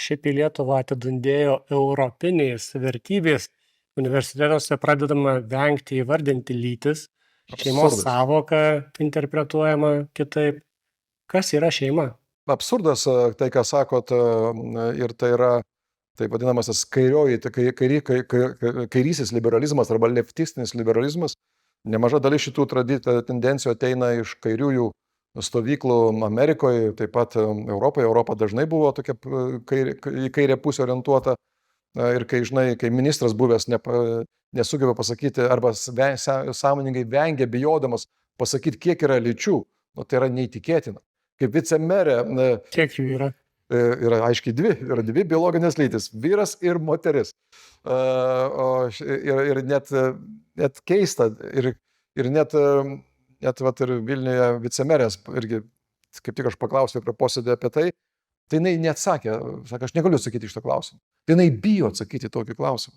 šiaip į Lietuvą atidundėjo europinės vertybės. Universitetuose pradedama vengti įvardinti lytis, šeimos Absurdas. sąvoka interpretuojama kitaip. Kas yra šeima? Absurdas, tai ką sakot, ir tai yra taip vadinamasis kairysis liberalizmas arba leftistinis liberalizmas. Nemaža dalis šitų tendencijų ateina iš kairiųjų stovyklų Amerikoje, taip pat Europoje. Europa dažnai buvo tokia į kairę pusę orientuota. Ir kai ministras buvęs nesugeba pasakyti arba sąmoningai vengia, bijodamas pasakyti, kiek yra lyčių, tai yra neįtikėtina. Kaip vicemerė Kiek jų yra? yra aiškiai dvi biologinės lytis - vyras ir moteris. Ir net keista, ir net Vilniuje vicemerės, irgi kaip tik aš paklausiau prie posėdį apie tai jinai neatsakė, sakė, aš negaliu atsakyti iš to klausimą. Tai jinai bijo atsakyti tokį klausimą.